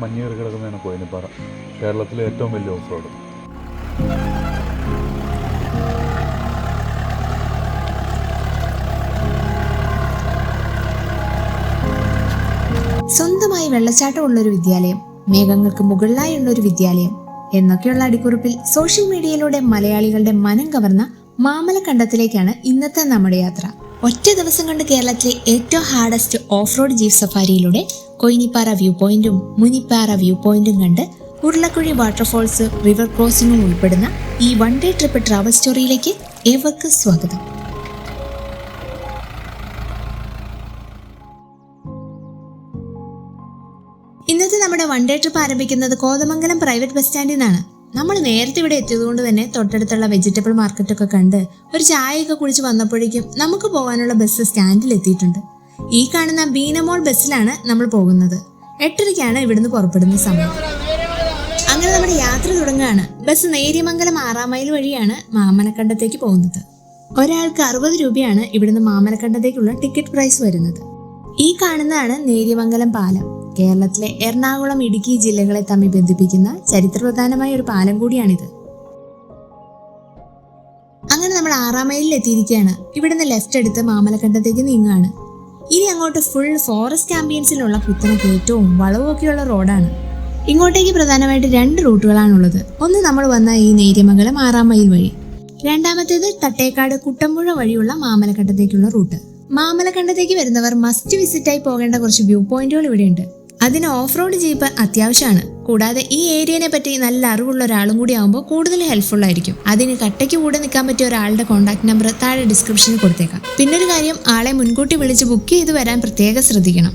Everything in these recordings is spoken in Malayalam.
മഞ്ഞേറി കിടക്കുന്നതാണ് കോയിനിപ്പാറ, കേരളത്തിലെ ഏറ്റവും വലിയ ഓഫ് റോഡ്. സ്വന്തമായി വെള്ളച്ചാട്ടമുള്ളൊരു വിദ്യാലയം, മേഘങ്ങൾക്ക് മുകളിലായുള്ളൊരു വിദ്യാലയം എന്നൊക്കെയുള്ള അടിക്കുറിപ്പിൽ സോഷ്യൽ മീഡിയയിലൂടെ മലയാളികളുടെ മനം കവർന്ന മാമലക്കണ്ടത്തിലേക്കാണ് ഇന്നത്തെ നമ്മുടെ യാത്ര. ഒറ്റ ദിവസം കൊണ്ട് കേരളത്തിലെ ഏറ്റവും ഹാർഡസ്റ്റ് ഓഫ് റോഡ് ജീപ്പ് സഫാരിയിലൂടെ കൊയിനിപ്പാറ വ്യൂ പോയിന്റും മുനിപ്പാറ വ്യൂ പോയിന്റും കണ്ട് ഉരുളക്കുഴി വാട്ടർഫോൾസ്, റിവർ ക്രോസിംഗും ഉൾപ്പെടുന്ന ഈ വൺ ഡേ ട്രിപ്പ് ട്രാവൽ സ്റ്റോറിയിലേക്ക് ഏവർക്കും സ്വാഗതം. ഇന്നത്തെ നമ്മുടെ വൺ ഡേ ട്രിപ്പ് ആരംഭിക്കുന്നത് കോതമംഗലം പ്രൈവറ്റ് ബസ് സ്റ്റാൻഡിൽ നിന്നാണ്. നമ്മൾ നേരത്തെ ഇവിടെ എത്തിയതുകൊണ്ട് തന്നെ തൊട്ടടുത്തുള്ള വെജിറ്റബിൾ മാർക്കറ്റൊക്കെ കണ്ട് ഒരു ചായയൊക്കെ കുടിച്ച് വന്നപ്പോഴേക്കും നമുക്ക് പോകാനുള്ള ബസ് സ്റ്റാൻഡിൽ എത്തിയിട്ടുണ്ട്. ഈ കാണുന്ന ബീനമോൾ ബസ്സിലാണ് നമ്മൾ പോകുന്നത്. 8:30 ഇവിടുന്ന് പുറപ്പെടുന്ന സമയം. അങ്ങനെ നമ്മുടെ യാത്ര തുടങ്ങുകയാണ്. ബസ് നേര്യമംഗലം 6 മൈൽ വഴിയാണ് മാമലക്കണ്ടത്തേക്ക് പോകുന്നത്. ഒരാൾക്ക് 60 രൂപയാണ് ഇവിടുന്ന് മാമലക്കണ്ടത്തേക്കുള്ള ടിക്കറ്റ് പ്രൈസ് വരുന്നത്. ഈ കാണുന്നതാണ് നേര്യമംഗലം പാലം. കേരളത്തിലെ എറണാകുളം, ഇടുക്കി ജില്ലകളെ തമ്മിൽ ബന്ധിപ്പിക്കുന്ന ചരിത്രപ്രധാനമായ ഒരു പാലം കൂടിയാണിത്. അങ്ങനെ നമ്മൾ 6 മൈലിൽ എത്തിയിരിക്കുകയാണ്. ഇവിടുന്ന് ലെഫ്റ്റ് എടുത്ത് മാമലക്കണ്ടത്തേക്ക് നീങ്ങുകയാണ്. ഇനി അങ്ങോട്ട് ഫുൾ ഫോറസ്റ്റ് ആംബിയൻസിലുള്ള കുത്തന കയറ്റവും വളവും ഒക്കെയുള്ള റോഡാണ്. ഇങ്ങോട്ടേക്ക് പ്രധാനമായിട്ട് 2 റൂട്ടുകളാണുള്ളത്. ഒന്ന് നമ്മൾ വന്ന ഈ നേര്യമംഗലം 6 മൈൽ വഴി, രണ്ടാമത്തേത് തട്ടേക്കാട് കുട്ടമ്പുഴ വഴിയുള്ള മാമലക്കണ്ടത്തേക്കുള്ള റൂട്ട്. മാമലക്കണ്ടത്തേക്ക് വരുന്നവർ മസ്റ്റ് വിസിറ്റായി പോകേണ്ട കുറച്ച് വ്യൂ പോയിന്റുകൾ ഇവിടെയുണ്ട്. അതിന് ഓഫ് റോഡ് ജീപ്പ് അത്യാവശ്യമാണ്. കൂടാതെ ഈ ഏരിയനെ പറ്റി നല്ല അറിവുള്ള ഒരാളും കൂടി ആകുമ്പോൾ കൂടുതൽ ഹെൽപ്ഫുൾ ആയിരിക്കും. അതിന് കട്ടയ്ക്ക് കൂടെ നിൽക്കാൻ പറ്റിയ ഒരാളുടെ കോൺടാക്ട് നമ്പർ താഴെ ഡിസ്ക്രിപ്ഷനിൽ കൊടുത്തേക്കാം. പിന്നൊരു കാര്യം, ആളെ മുൻകൂട്ടി വിളിച്ച് ബുക്ക് ചെയ്ത് വരാൻ പ്രത്യേകം ശ്രദ്ധിക്കണം.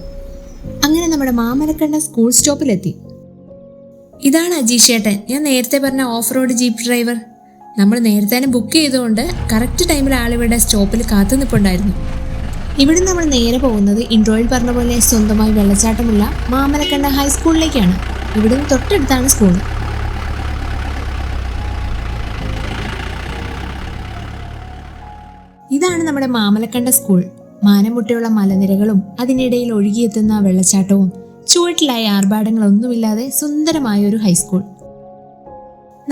അങ്ങനെ നമ്മുടെ മാമലക്കണ്ട സ്കൂൾ സ്റ്റോപ്പിലെത്തി. ഇതാണ് അജീഷേട്ടൻ, ഞാൻ നേരത്തെ പറഞ്ഞ ഓഫ് റോഡ് ജീപ്പ് ഡ്രൈവർ. നമ്മൾ നേരത്തെ തന്നെ ബുക്ക് ചെയ്തുകൊണ്ട് കറക്റ്റ് ടൈമിൽ ആളിവിടെ സ്റ്റോപ്പിൽ കാത്തു നിൽപ്പുണ്ടായിരുന്നു. ഇവിടെ നമ്മൾ നേരെ പോകുന്നത് ഇൻട്രോയിൽ പറഞ്ഞ പോലെ സ്വന്തമായി വെള്ളച്ചാട്ടമുള്ള മാമലക്കണ്ട ഹൈസ്കൂളിലേക്കാണ്. ഇവിടുന്ന് തൊട്ടടുത്താണ് സ്കൂൾ. ഇതാണ് നമ്മുടെ മാമലക്കണ്ട സ്കൂൾ. മാനം മുട്ടിയുള്ള മലനിരകളും അതിനിടയിൽ ഒഴുകിയെത്തുന്ന വെള്ളച്ചാട്ടവും ചുവട്ടിലായ ആർഭാടങ്ങളൊന്നുമില്ലാതെ സുന്ദരമായ ഒരു ഹൈസ്കൂൾ.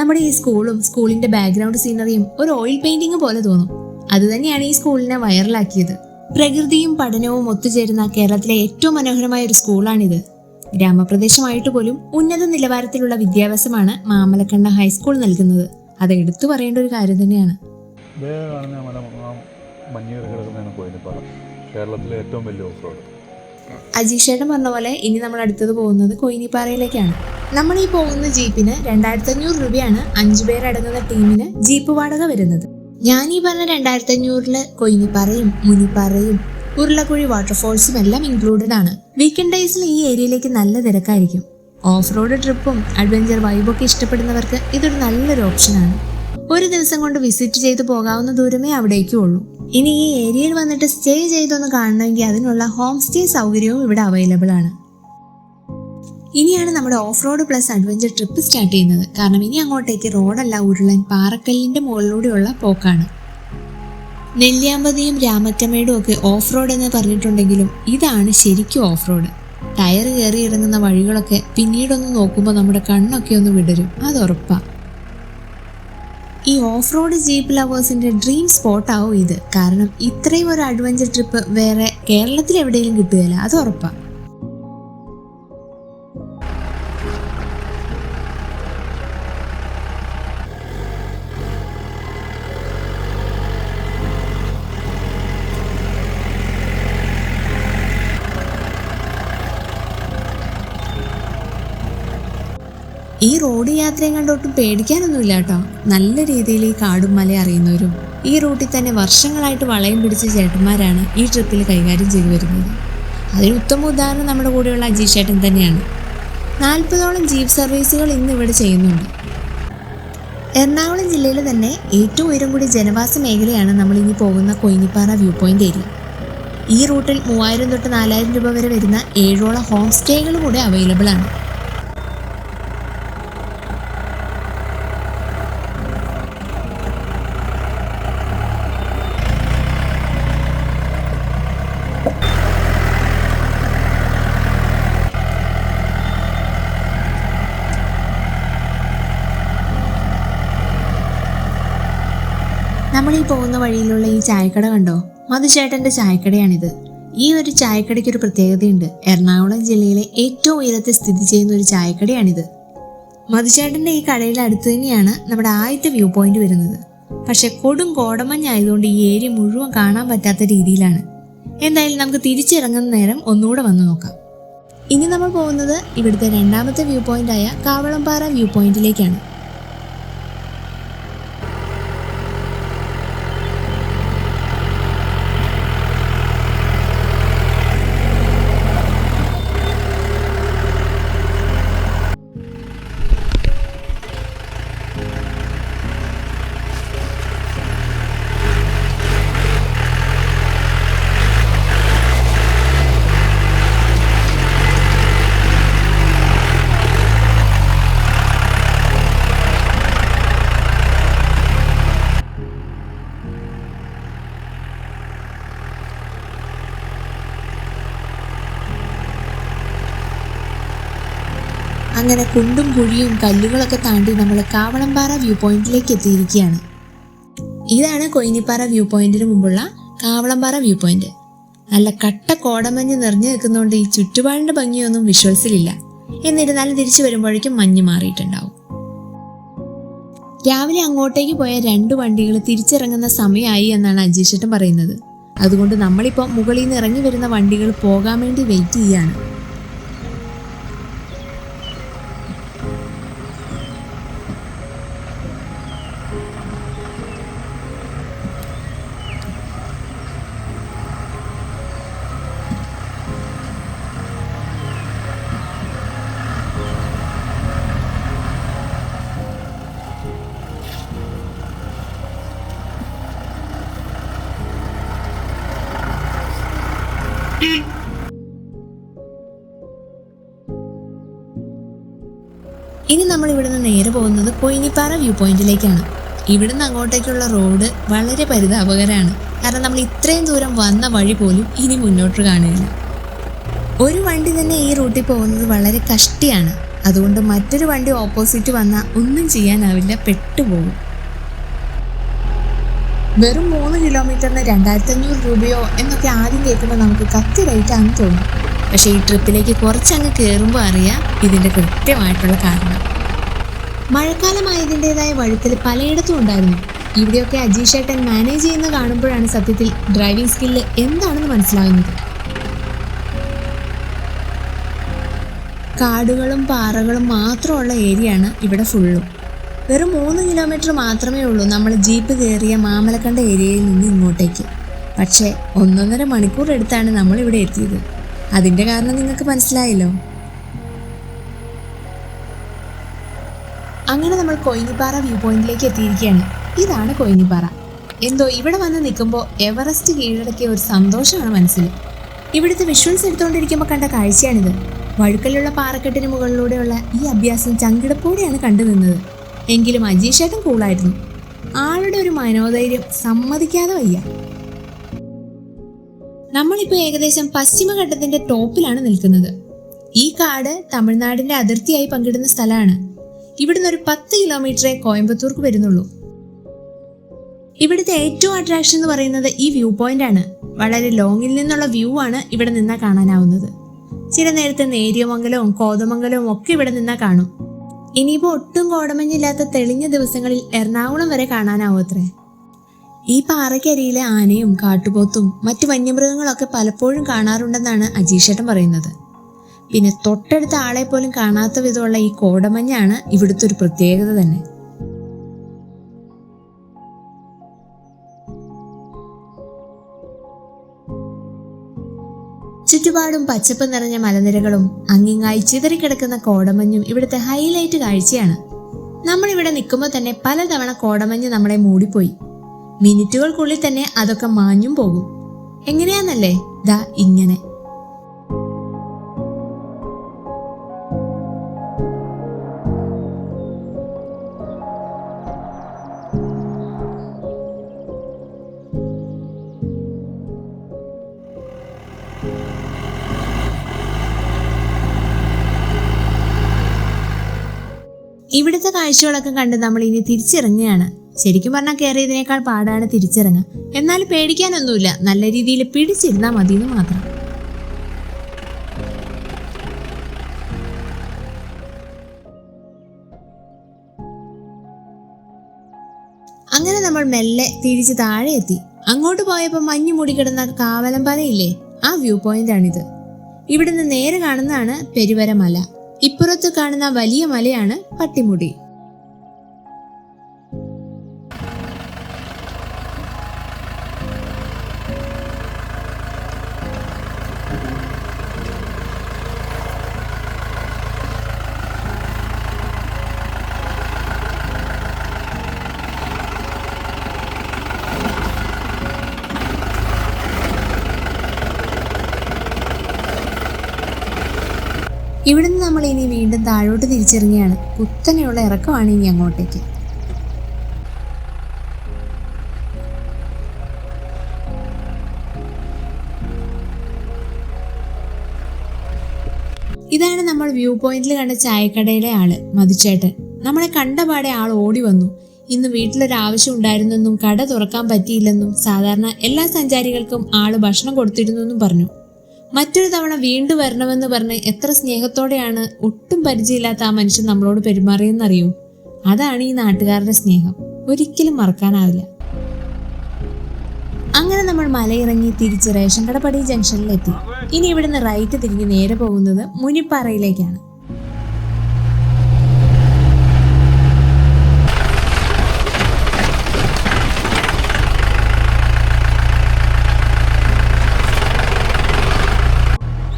നമ്മുടെ ഈ സ്കൂളും സ്കൂളിന്റെ ബാക്ക്ഗ്രൗണ്ട് സീനറിയും ഒരു ഓയിൽ പെയിന്റിംഗ് പോലെ തോന്നും. അതുതന്നെയാണ് ഈ സ്കൂളിനെ വൈറലാക്കിയത്. പ്രകൃതിയും പഠനവും ഒത്തുചേരുന്ന കേരളത്തിലെ ഏറ്റവും മനോഹരമായ ഒരു സ്കൂളാണിത്. ഗ്രാമപ്രദേശമായിട്ട് പോലും ഉന്നത നിലവാരത്തിലുള്ള വിദ്യാഭ്യാസമാണ് മാമലക്കണ്ട ഹൈസ്കൂൾ നൽകുന്നത്. അത് എടുത്തു പറയേണ്ട ഒരു കാര്യം തന്നെയാണ്. കേരളത്തിലെ ഏറ്റവും വലിയ ഓഫ് റോഡ്. അജീഷേട്ടൻ പറഞ്ഞ പോലെ ഇനി നമ്മൾ അടുത്തത് പോകുന്നത് കൊയിനിപ്പാറയിലേക്കാണ്. നമ്മൾ ഈ പോകുന്ന ജീപ്പിന് 2500 രൂപയാണ് 5 പേരടങ്ങുന്ന ടീമിന് ജീപ്പ് വാടക വരുന്നത്. ഞാൻ ഈ പറഞ്ഞ 2500 കൊയിനിപ്പാറയും മുനിപ്പാറയും ഉരുളക്കുഴി വാട്ടർഫോൾസും എല്ലാം ഇൻക്ലൂഡഡ് ആണ്. വീക്കെൻഡ് ഡേയ്സിൽ ഈ ഏരിയയിലേക്ക് നല്ല തിരക്കായിരിക്കും. ഓഫ് റോഡ് ട്രിപ്പും അഡ്വഞ്ചർ വൈബൊക്കെ ഇഷ്ടപ്പെടുന്നവർക്ക് ഇതൊരു നല്ലൊരു ഓപ്ഷനാണ്. ഒരു ദിവസം കൊണ്ട് വിസിറ്റ് ചെയ്ത് പോകാവുന്ന ദൂരമേ അവിടേക്കും ഉള്ളൂ. ഇനി ഈ ഏരിയയിൽ വന്നിട്ട് സ്റ്റേ ചെയ്തൊന്ന് കാണണമെങ്കിൽ അതിനുള്ള ഹോം സ്റ്റേ സൗകര്യവും ഇവിടെ അവൈലബിൾ ആണ്. ഇനിയാണ് നമ്മുടെ off road plus adventure trip start ചെയ്യുന്നത്. കാരണം ഇനി അങ്ങോട്ടേക്ക് റോഡല്ല, ഉരുളൻ പാറക്കല്ലിന്റെ മുകളിലൂടെയുള്ള പോക്കാണ്. നെല്ലിയാമ്പതിയും രാമറ്റമേടും ഒക്കെ ഓഫ് റോഡ് എന്ന് പറഞ്ഞിട്ടുണ്ടെങ്കിലും ഇതാണ് ശരിക്കും ഓഫ് റോഡ്. ടയർ കയറി ഇറങ്ങുന്ന വഴികളൊക്കെ പിന്നീടൊന്ന് നോക്കുമ്പോൾ നമ്മുടെ കണ്ണൊക്കെ ഒന്ന് വിടരും, അത് ഉറപ്പാ. ഈ ഓഫ് റോഡ് ജീപ്പ് ലവേഴ്സിന്റെ ഡ്രീം സ്പോട്ടാവും ഇത്. കാരണം ഇത്രയും ഒരു അഡ്വഞ്ചർ ട്രിപ്പ് വേറെ കേരളത്തിൽ എവിടെയെങ്കിലും കിട്ടുകയില്ല, അത് ഉറപ്പാ. ഈ റോഡ് യാത്രയും കണ്ടൊട്ടും പേടിക്കാനൊന്നുമില്ല കേട്ടോ. നല്ല രീതിയിൽ ഈ കാടും മല അറിയുന്നവരും ഈ റൂട്ടിൽ തന്നെ വർഷങ്ങളായിട്ട് വളയം പിടിച്ച ചേട്ടന്മാരാണ് ഈ ട്രിപ്പിൽ കൈകാര്യം ചെയ്തു വരുന്നത്. അതിന് ഉത്തമ ഉദാഹരണം നമ്മുടെ കൂടെയുള്ള അജീഷേട്ടൻ തന്നെയാണ്. 40ഓളം ജീപ്പ് സർവീസുകൾ ഇന്ന് ഇവിടെ ചെയ്യുന്നുണ്ട്. എറണാകുളം ജില്ലയിൽ തന്നെ ഏറ്റവും ഉയരം കൂടിയ ജനവാസ മേഖലയാണ് നമ്മൾ ഇനി പോകുന്ന കൊയിനിപ്പാറ വ്യൂ പോയിന്റ് ഏരിയ. ഈ റൂട്ടിൽ 3000 തൊട്ട് 4000 രൂപ വരെ വരുന്ന 7ഓളം ഹോം സ്റ്റേകൾ കൂടെ അവൈലബിൾ ആണ്. നമ്മൾ ഈ പോകുന്ന വഴിയിലുള്ള ഈ ചായക്കട കണ്ടോ? മധുചേട്ടന്റെ ചായക്കടയാണിത്. ഈ ഒരു ചായക്കടയ്ക്ക് ഒരു പ്രത്യേകതയുണ്ട്. എറണാകുളം ജില്ലയിലെ ഏറ്റവും ഉയരത്തിൽ സ്ഥിതി ചെയ്യുന്ന ഒരു ചായക്കടയാണിത്. മധുചേട്ടന്റെ ഈ കടയുടെ അടുത്ത് തന്നെയാണ് നമ്മുടെ ആദ്യത്തെ വ്യൂ പോയിന്റ് വരുന്നത്. പക്ഷെ കൊടും കോടമഞ്ഞായതുകൊണ്ട് ഈ ഏരിയ മുഴുവൻ കാണാൻ പറ്റാത്ത രീതിയിലാണ്. എന്തായാലും നമുക്ക് തിരിച്ചിറങ്ങുന്ന നേരം ഒന്നുകൂടെ വന്നു നോക്കാം. ഇനി നമ്മൾ പോകുന്നത് ഇവിടുത്തെ രണ്ടാമത്തെ വ്യൂ പോയിന്റ് ആയ കാവളംപാറ വ്യൂ പോയിന്റിലേക്കാണ്. അങ്ങനെ കുണ്ടും കുഴിയും കല്ലുകളൊക്കെ താണ്ടി നമ്മൾ കാവളംപാറ വ്യൂ പോയിന്റിലേക്ക് എത്തിയിരിക്കുകയാണ്. ഇതാണ് കൊയിനിപ്പാറ വ്യൂ പോയിന്റിന് മുമ്പുള്ള കാവളംപാറ വ്യൂ പോയിന്റ്. നല്ല കട്ട കോടമഞ്ഞ് നിറഞ്ഞു നിൽക്കുന്നതുകൊണ്ട് ഈ ചുറ്റുപാടിന്റെ ഭംഗിയൊന്നും വിഷ്വൽസിലില്ല. എന്നിരുന്നാലും തിരിച്ചു വരുമ്പോഴേക്കും മഞ്ഞ് മാറിയിട്ടുണ്ടാവും. രാവിലെ അങ്ങോട്ടേക്ക് പോയ 2 വണ്ടികൾ തിരിച്ചിറങ്ങുന്ന സമയമായി എന്നാണ് അജീഷേട്ടൻ പറയുന്നത്. അതുകൊണ്ട് നമ്മളിപ്പോൾ മുകളിൽ നിന്ന് ഇറങ്ങി വരുന്ന വണ്ടികൾ പോകാൻ വേണ്ടി വെയിറ്റ് ചെയ്യാണ്. ഇനി നമ്മൾ ഇവിടുന്ന് നേരെ പോകുന്നത് കൊയിനിപ്പാറ വ്യൂ പോയിന്റിലേക്കാണ്. ഇവിടുന്ന് അങ്ങോട്ടേക്കുള്ള റോഡ് വളരെ പരിതാപകരമാണ്. കാരണം നമ്മൾ ഇത്രയും ദൂരം വന്ന വഴി പോലും ഇനി മുന്നോട്ട് കാണുകയില്ല. ഒരു വണ്ടി തന്നെ ഈ റൂട്ടിൽ പോകുന്നത് വളരെ കഷ്ടിയാണ്. അതുകൊണ്ട് മറ്റൊരു വണ്ടി ഓപ്പോസിറ്റ് വന്നാൽ ഒന്നും ചെയ്യാനാവില്ല, പെട്ടുപോകും. വെറും 3 കിലോമീറ്ററിന് 2500 രൂപയോ എന്നൊക്കെ ആദ്യം കേൾക്കുമ്പോൾ നമുക്ക് കത്തി റേറ്റാണെന്ന് തോന്നും. പക്ഷേ ഈ ട്രിപ്പിലേക്ക് കുറച്ചങ്ങ് കയറുമ്പോൾ അറിയാം ഇതിൻ്റെ കൃത്യമായിട്ടുള്ള കാരണം. മഴക്കാലമായതിൻ്റെതായ വഴുക്കൽ പലയിടത്തും ഉണ്ടായിരുന്നു. ഇവിടെയൊക്കെ അജീഷേട്ടൻ മാനേജ് ചെയ്യുന്ന കാണുമ്പോഴാണ് സത്യത്തിൽ ഡ്രൈവിംഗ് സ്കില്ല് എന്താണെന്ന് മനസ്സിലാകുന്നത്. കാടുകളും പാറകളും മാത്രമുള്ള ഏരിയയാണ് ഇവിടെ ഫുള്ളും. വെറും 3 കിലോമീറ്റർ മാത്രമേ ഉള്ളൂ നമ്മൾ ജീപ്പ് കയറിയ മാമലക്കണ്ട ഏരിയയിൽ നിന്ന് ഇങ്ങോട്ടേക്ക്. പക്ഷേ 1.5 മണിക്കൂർ എടുത്താണ് നമ്മളിവിടെ എത്തിയത്. അതിൻ്റെ കാരണം നിങ്ങൾക്ക് മനസ്സിലായല്ലോ. അങ്ങനെ നമ്മൾ കൊയിനിപ്പാറ വ്യൂ പോയിന്റിലേക്ക് എത്തിയിരിക്കുകയാണ്. ഇതാണ് കൊയിനിപ്പാറ. എന്തോ ഇവിടെ വന്ന് നിൽക്കുമ്പോൾ എവറസ്റ്റ് കീഴടക്കിയ ഒരു സന്തോഷമാണ് മനസ്സിൽ. ഇവിടുത്തെ വിഷ്വൽസ് എടുത്തുകൊണ്ടിരിക്കുമ്പോൾ കണ്ട കാഴ്ചയാണിത്. വഴുക്കലുള്ള പാറക്കെട്ടിന് മുകളിലൂടെയുള്ള ഈ അഭ്യാസം ചങ്കിടപ്പോടെയാണ് കണ്ടു നിന്നത്. എങ്കിലും അജീഷേട്ടൻ കൂളായിരുന്നു. ആളുടെ ഒരു മനോധൈര്യം സമ്മതിക്കാതെ വയ്യ. നമ്മളിപ്പോൾ ഏകദേശം പശ്ചിമഘട്ടത്തിന്റെ ടോപ്പിലാണ് നിൽക്കുന്നത്. ഈ കാട് തമിഴ്നാടിന്റെ അതിർത്തിയായി പങ്കിടുന്ന സ്ഥലമാണ്. ഇവിടുന്ന് ഒരു 10 കിലോമീറ്ററേ കോയമ്പത്തൂർക്ക് വരുന്നുള്ളൂ. ഇവിടുത്തെ ഏറ്റവും അട്രാക്ഷൻ എന്ന് പറയുന്നത് ഈ വ്യൂ പോയിന്റ് ആണ്. വളരെ ലോങ്ങിൽ നിന്നുള്ള വ്യൂ ആണ് ഇവിടെ നിന്നാൽ കാണാനാവുന്നത്. ചില നേരത്തെ നേര്യമംഗലവും കോതമംഗലവും ഒക്കെ ഇവിടെ നിന്നാൽ കാണും. ഇനിയിപ്പോൾ ഒട്ടും കോടമഞ്ഞില്ലാത്ത തെളിഞ്ഞ ദിവസങ്ങളിൽ എറണാകുളം വരെ കാണാനാവത്രേ. ഈ പാറയ്ക്കരിയിലെ ആനയും കാട്ടുപോത്തും മറ്റു വന്യമൃഗങ്ങളൊക്കെ പലപ്പോഴും കാണാറുണ്ടെന്നാണ് അജീഷേട്ടൻ പറയുന്നത്. പിന്നെ തൊട്ടടുത്ത ആളെ പോലും കാണാത്ത വിധമുള്ള ഈ കോടമഞ്ഞാണ് ഇവിടുത്തെ ഒരു പ്രത്യേകത തന്നെ. ചുറ്റുപാടും പച്ചപ്പ് നിറഞ്ഞ മലനിരകളും അങ്ങിങ്ങായി ചിതറിക്കിടക്കുന്ന കോടമഞ്ഞും ഇവിടുത്തെ ഹൈലൈറ്റ് കാഴ്ചയാണ്. നമ്മളിവിടെ നിൽക്കുമ്പോൾ തന്നെ പലതവണ കോടമഞ്ഞ് നമ്മളെ മൂടിപ്പോയി. മിനിറ്റുകൾക്കുള്ളിൽ തന്നെ അതൊക്കെ മാഞ്ഞും പോകും. എങ്ങനെയാന്നല്ലേ? ദാ ഇങ്ങനെ. ഇവിടുത്തെ കാഴ്ചകളൊക്കെ കണ്ട് നമ്മൾ ഇനി തിരിച്ചിറങ്ങുകയാണ്. ശരിക്കും പറഞ്ഞാൽ കയറിയതിനേക്കാൾ പാടാണ് തിരിച്ചിറങ്ങുക. എന്നാൽ പേടിക്കാനൊന്നുമില്ല, നല്ല രീതിയിൽ പിടിച്ചിരുന്നാൽ മതിയെന്ന് മാത്രം. അങ്ങനെ നമ്മൾ മെല്ലെ തിരിച്ച് താഴെ എത്തി. അങ്ങോട്ട് പോയപ്പോൾ മഞ്ഞു മൂടിക്കിടന്ന കാവലംപാലയില്ലേ, ആ വ്യൂ പോയിന്റ് ആണിത്. ഇവിടുന്ന് നേരെ കാണുന്നതാണ് പെരുവര മല. ഇപ്പുറത്ത് കാണുന്ന വലിയ മലയാണ് പട്ടിമുടി. ഇവിടുന്ന് നമ്മൾ ഇനി വീണ്ടും താഴോട്ട് തിരിച്ചിറങ്ങിയാണ്. കുത്തനെയുള്ള ഇറക്കമാണ് ഇനി അങ്ങോട്ടേക്ക്. ഇതാണ് നമ്മൾ വ്യൂ പോയിന്റിൽ കണ്ട ചായക്കടയിലെ ആള്, മധുചേട്ടൻ. നമ്മളെ കണ്ടപാടെ ആൾ ഓടി വന്നു. ഇന്ന് വീട്ടിലൊരാവശ്യം ഉണ്ടായിരുന്നെന്നും കട തുറക്കാൻ പറ്റിയില്ലെന്നും സാധാരണ എല്ലാ സഞ്ചാരികൾക്കും ആള് ഭക്ഷണം കൊടുത്തിരുന്നെന്നും പറഞ്ഞു. മറ്റൊരു തവണ വീണ്ടും വരണമെന്ന് പറഞ്ഞ് എത്ര സ്നേഹത്തോടെയാണ് ഒട്ടും പരിചയമില്ലാത്ത ആ മനുഷ്യൻ നമ്മളോട് പെരുമാറിയെന്നറിയൂ. അതാണ് ഈ നാട്ടുകാരുടെ സ്നേഹം, ഒരിക്കലും മറക്കാനാവില്ല. അങ്ങനെ നമ്മൾ മലയിറങ്ങി തിരിച്ച് റേഷൻ കടപ്പടി ജംഗ്ഷനിലെത്തി. ഇനി ഇവിടുന്ന് റൈറ്റ് തിരിഞ്ഞ് നേരെ പോകുന്നത് മുനിപ്പാറയിലേക്കാണ്.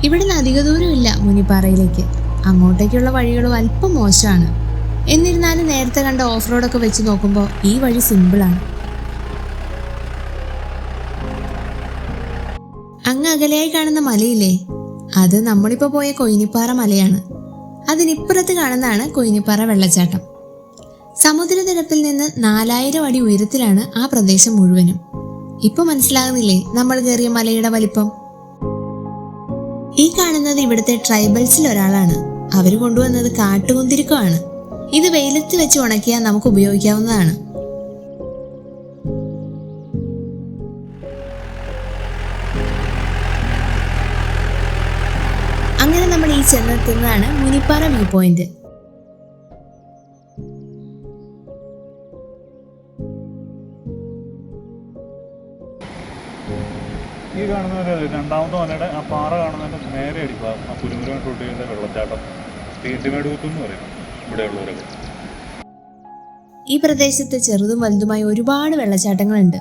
ഇവിടുന്ന് അധിക ദൂരമില്ല മുനിപ്പാറയിലേക്ക്. അങ്ങോട്ടേക്കുള്ള വഴികളും അല്പം മോശമാണ്. എന്നിരുന്നാലും നേരത്തെ കണ്ട ഓഫ് റോഡൊക്കെ വെച്ച് നോക്കുമ്പോൾ ഈ വഴി സിമ്പിളാണ്. അങ്ങ് അകലെയായി കാണുന്ന മലയില്ലേ, അത് നമ്മളിപ്പോൾ പോയ കൊയിനിപ്പാറ മലയാണ്. അതിനിപ്പുറത്ത് കാണുന്നതാണ് കൊയിനിപ്പാറ വെള്ളച്ചാട്ടം. സമുദ്രനിരപ്പിൽ നിന്ന് 4000 അടി ഉയരത്തിലാണ് ആ പ്രദേശം മുഴുവനും. ഇപ്പൊ മനസ്സിലാകുന്നില്ലേ നമ്മൾ കയറിയ മലയുടെ വലിപ്പം? ഈ കാണുന്നത് ഇവിടുത്തെ ട്രൈബൽസിൽ ഒരാളാണ്. അവർ കൊണ്ടുവന്നത് കാട്ടുകുന്തിരിക്കമാണ്. ഇത് വെയിലത്ത് വെച്ച് ഉണക്കിയാൽ നമുക്ക് ഉപയോഗിക്കാവുന്നതാണ്. അങ്ങനെ നമ്മൾ ഈ ചെന്നെത്തുന്നതാണ് മുനിപ്പാറ വ്യൂ പോയിന്റ്. ഈ കാണുന്ന രണ്ടാമത്തെ മലയുടെ ആ പാറ കാണുന്നതിൻ്റെ നേരെ അടിക്കുക ആ കുരുമുരുവൻ തൊട്ടിയുടെ വെള്ളച്ചാട്ടം, തീട്ടുമേടുകുത്ത് എന്ന് പറയും ഇവിടെയുള്ളവരൊക്കെ. ഈ പ്രദേശത്ത് ചെറുതും വലുതുമായ ഒരുപാട് വെള്ളച്ചാട്ടങ്ങളുണ്ട്.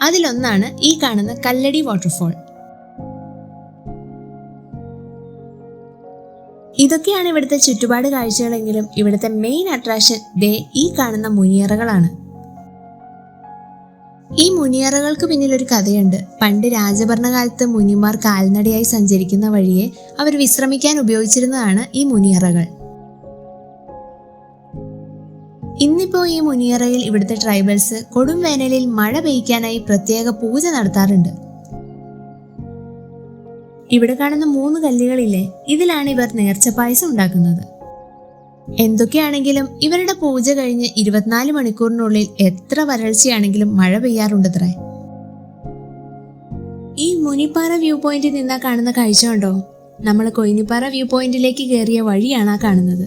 അതിലൊന്നാണ് ഈ കാണുന്ന കല്ലടി വാട്ടർഫോൾ. ഇതൊക്കെയാണ് ഇവിടുത്തെ ചുറ്റുപാട് കാഴ്ചകളെങ്കിലും ഇവിടുത്തെ മെയിൻ അട്രാക്ഷൻ ഈ കാണുന്ന മുനിയറകളാണ്. ഈ മുനിയറകൾക്ക് പിന്നിൽ ഒരു കഥയുണ്ട്. പണ്ട് രാജഭരണകാലത്ത് മുനിമാർ കാൽനടയായി സഞ്ചരിക്കുന്ന വഴിയെ അവർ വിശ്രമിക്കാൻ ഉപയോഗിച്ചിരുന്നതാണ് ഈ മുനിയറകൾ. ഇന്നിപ്പോ ഈ മുനിയറയിൽ ഇവിടുത്തെ ട്രൈബൽസ് കൊടും വേനലിൽ മഴ പെയ്യ്ക്കാനായി പ്രത്യേക പൂജ നടത്താറുണ്ട്. ഇവിടെ കാണുന്ന 3 കല്ലുകളില്ലേ, ഇതിലാണ് ഇവർ നേർച്ചപ്പായസം ഉണ്ടാക്കുന്നത്. എന്തൊക്കെയാണെങ്കിലും ഇവരുടെ പൂജ കഴിഞ്ഞ് 24 മണിക്കൂറിനുള്ളിൽ എത്ര വരൾച്ചയാണെങ്കിലും മഴ പെയ്യാറുണ്ടത്രേ. ഈ മുനിപ്പാറ വ്യൂ പോയിന്റിൽ നിന്നാ കാണുന്ന കാഴ്ച കണ്ടോ? നമ്മൾ കൊയിനിപ്പാറ വ്യൂ പോയിന്റിലേക്ക് കയറിയ വഴിയാണ് ആ കാണുന്നത്.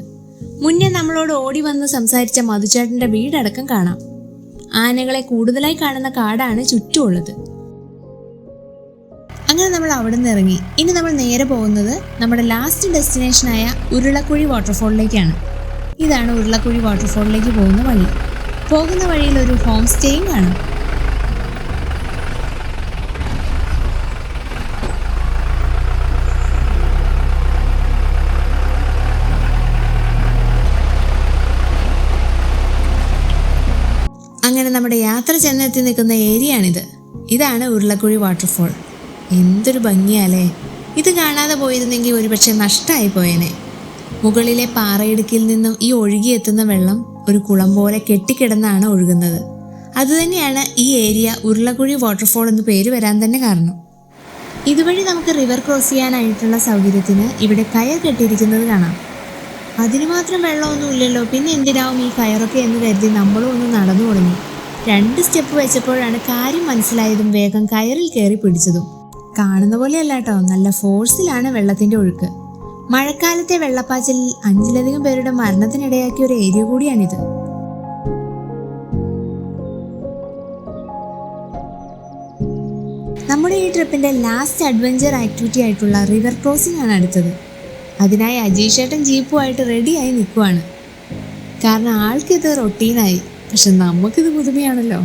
മുന്നേ നമ്മളോട് ഓടി വന്ന് സംസാരിച്ച മധുചേട്ടന്റെ വീടടക്കം കാണാം. ആനകളെ കൂടുതലായി കാണുന്ന കാടാണ് ചുറ്റുമുള്ളത്. അങ്ങനെ നമ്മൾ അവിടെ നിന്ന് ഇറങ്ങി. ഇനി നമ്മൾ നേരെ പോകുന്നത് നമ്മുടെ ലാസ്റ്റ് ഡെസ്റ്റിനേഷനായ ഉരുളക്കുഴി വാട്ടർഫോളിലേക്കാണ്. ഇതാണ് ഉരുളക്കുഴി വാട്ടർഫോളിലേക്ക് പോകുന്ന വഴി. പോകുന്ന വഴിയിൽ ഒരു ഹോം സ്റ്റേയും കാണാം. അങ്ങനെ നമ്മുടെ യാത്ര ചെന്നെത്തി നിൽക്കുന്ന ഏരിയയാണിത്. ഇതാണ് ഉരുളക്കുഴി വാട്ടർഫോൾ. എന്തൊരു ഭംഗിയാലേ! ഇത് കാണാതെ പോയിരുന്നെങ്കിൽ ഒരുപക്ഷെ നഷ്ടമായി പോയേനെ. മുകളിലെ പാറയിടുക്കിൽ നിന്നും ഈ ഒഴുകിയെത്തുന്ന വെള്ളം ഒരു കുളം പോലെ കെട്ടിക്കിടന്നാണ് ഒഴുകുന്നത്. അതുതന്നെയാണ് ഈ ഏരിയ ഉരുളക്കുഴി വാട്ടർഫോൾ എന്ന് പേര് വരാൻ തന്നെ കാരണം. ഇതുവഴി നമുക്ക് റിവർ ക്രോസ് ചെയ്യാനായിട്ടുള്ള സൗകര്യത്തിന് ഇവിടെ കയർ കെട്ടിയിരിക്കുന്നത് കാണാം. അതിന് മാത്രം വെള്ളമൊന്നും ഇല്ലല്ലോ, പിന്നെ എന്തിനാവും ഈ കയറൊക്കെ എന്ന് കരുതി നമ്മളും ഒന്ന് നടന്നു തുടങ്ങി. 2 സ്റ്റെപ്പ് വെച്ചപ്പോഴാണ് കാര്യം മനസ്സിലായതും വേഗം കയറിൽ കയറി പിടിച്ചതും. കാണുന്ന പോലെയല്ല കേട്ടോ, നല്ല ഫോഴ്സിലാണ് വെള്ളത്തിന്റെ ഒഴുക്ക്. മഴക്കാലത്തെ വെള്ളപ്പാച്ചിലിൽ 5ലധികം പേരുടെ മരണത്തിനിടയാക്കിയ ഒരു ഏരിയ കൂടിയാണിത്. നമ്മുടെ ഈ ട്രിപ്പിന്റെ ലാസ്റ്റ് അഡ്വഞ്ചർ ആക്ടിവിറ്റി ആയിട്ടുള്ള റിവർ ക്രോസിംഗ് ആണ് അടുത്തത്. അതിനായി അജീഷ് ചേട്ടൻ ജീപ്പുമായിട്ട് റെഡിയായി നിൽക്കുവാണ്. കാരണം ആൾക്കിത് റൊട്ടീനായി, പക്ഷെ നമുക്കിത് പുതുമയാണല്ലോ.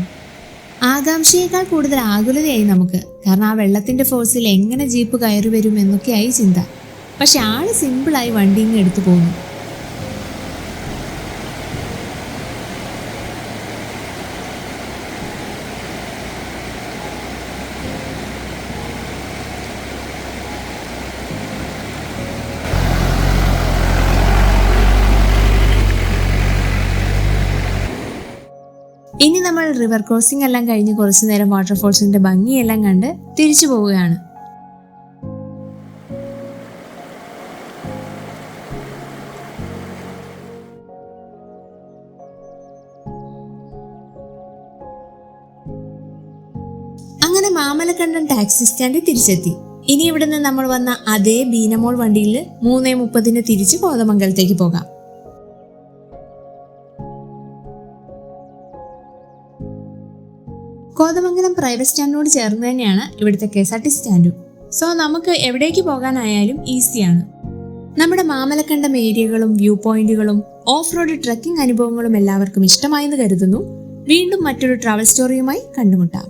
ആകാംക്ഷയേക്കാൾ കൂടുതൽ ആകുലതയായി നമുക്ക്. കാരണം ആ വെള്ളത്തിന്റെ ഫോഴ്സിൽ എങ്ങനെ ജീപ്പ് കയറി വരും എന്നൊക്കെയായി ചിന്ത. പക്ഷെ ആള് സിമ്പിളായി വണ്ടി ഇങ്ങ് എടുത്തു പോകുന്നു. ഇനി നമ്മൾ റിവർ ക്രോസിംഗ് എല്ലാം കഴിഞ്ഞ് കുറച്ചു നേരം വാട്ടർഫോൾസിന്റെ ഭംഗിയെല്ലാം കണ്ട് തിരിച്ചു പോവുകയാണ്. അങ്ങനെ മാമലക്കണ്ടം ടാക്സി സ്റ്റാൻഡിൽ തിരിച്ചെത്തി. ഇനി ഇവിടുന്ന് നമ്മൾ വന്ന അതേ ബീനമോൾ വണ്ടിയിൽ 3:30 തിരിച്ച് കോതമംഗലത്തേക്ക് പോകാം. കോതമംഗലം പ്രൈവറ്റ് സ്റ്റാൻഡിനോട് ചേർന്ന് തന്നെയാണ് ഇവിടുത്തെ KSRTC സ്റ്റാൻഡും. സോ നമുക്ക് എവിടേക്ക് പോകാനായാലും ഈസിയാണ്. നമ്മുടെ മാമലക്കണ്ടം ഏരിയകളും വ്യൂ പോയിന്റുകളും ഓഫ് റോഡ് ട്രക്കിംഗ് അനുഭവങ്ങളും എല്ലാവർക്കും ഇഷ്ടമായെന്ന് കരുതുന്നു. വീണ്ടും മറ്റൊരു ട്രാവൽ സ്റ്റോറിയുമായി കണ്ടുമുട്ടാം.